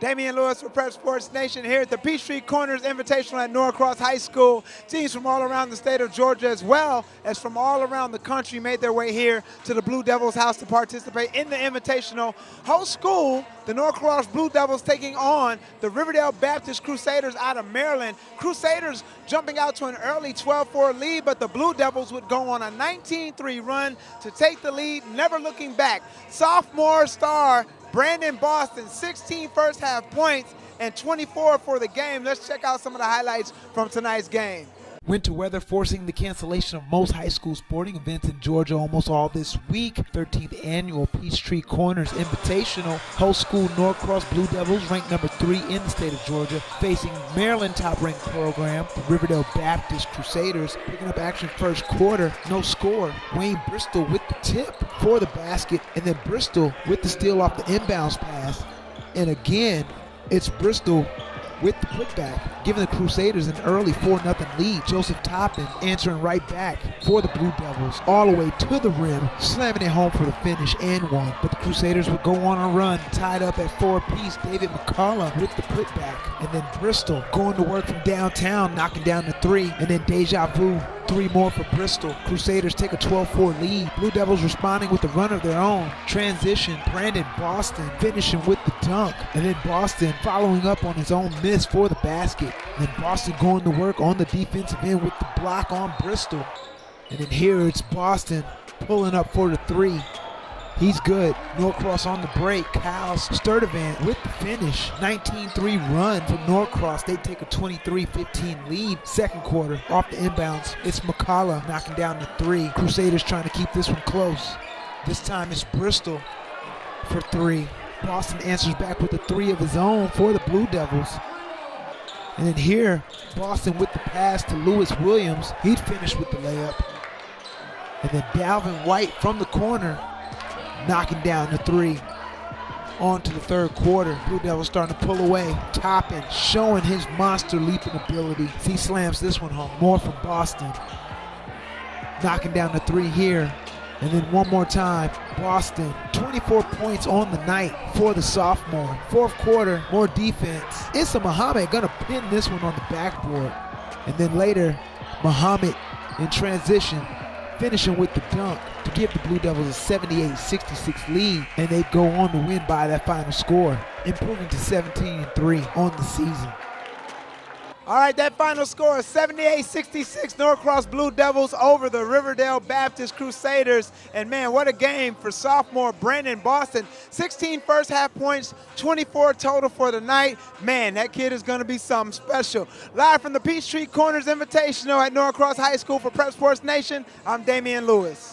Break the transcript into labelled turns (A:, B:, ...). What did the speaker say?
A: Damian Lewis for Prep Sports Nation here at the Peachtree Corners Invitational at Norcross High School. Teams from all around the state of Georgia as well as from all around the country made their way here to the Blue Devils house to participate in the Invitational. Host school, the Norcross Blue Devils taking on the Riverdale Baptist Crusaders out of Maryland. Crusaders jumping out to an early 12-4 lead, but the Blue Devils would go on a 19-3 run to take the lead, never looking back. Sophomore star Brandon Boston, 16 first half points and 24 for the game. Let's check out some of the highlights from tonight's game.
B: Winter weather forcing the cancellation of most high school sporting events in Georgia almost all this week. 13th annual Peachtree Corners Invitational. Host school Norcross Blue Devils, ranked number 3 in the state of Georgia, facing Maryland top-ranked program, the Riverdale Baptist Crusaders. Picking up action first quarter, no score. Wayne Bristol with the tip for the basket, and then Bristol with the steal off the inbounds pass. And it's Bristol with the putback, giving the Crusaders an early 4-0 lead. Joseph Toppin answering right back for the Blue Devils, all the way to the rim, slamming it home for the finish and one. But the Crusaders would go on a run, tied up at 4 apiece. David McCullough with the putback, and then Bristol going to work from downtown, knocking down the 3, and then deja vu. 3 more for Bristol. Crusaders take a 12-4 lead. Blue Devils responding with a run of their own. Transition, Brandon Boston finishing with the dunk. And then Boston following up on his own miss for the basket. And then Boston going to work on the defensive end with the block on Bristol. And then here it's Boston pulling up for the 3. He's good. Norcross on the break. Kyle Sturdivant with the finish. 19-3 run for Norcross. They take a 23-15 lead. Second quarter, off the inbounds, it's McCullough knocking down the 3. Crusaders trying to keep this one close. This time it's Bristol for 3. Boston answers back with a 3 of his own for the Blue Devils. And then here, Boston with the pass to Lewis Williams. He'd finish with the layup. And then Dalvin White from the corner, knocking down the 3. On to the third quarter. Blue Devils starting to pull away. Toppin showing his monster leaping ability. He slams this one home. More from Boston. Knocking down the 3 here. And then one more time, Boston. 24 points on the night for the sophomore. Fourth quarter, more defense. Issa Muhammad gonna pin this one on the backboard. And then later, Muhammad in transition, finishing with the dunk to give the Blue Devils a 78-66 lead, and they go on to win by that final score, improving to 17-3 on the season.
A: All right, that final score is 78-66 Norcross Blue Devils over the Riverdale Baptist Crusaders. And man, what a game for sophomore Brandon Boston. 16 first half points, 24 total for the night. Man, that kid is gonna be something special. Live from the Peachtree Corners Invitational at Norcross High School for Prep Sports Nation, I'm Damian Lewis.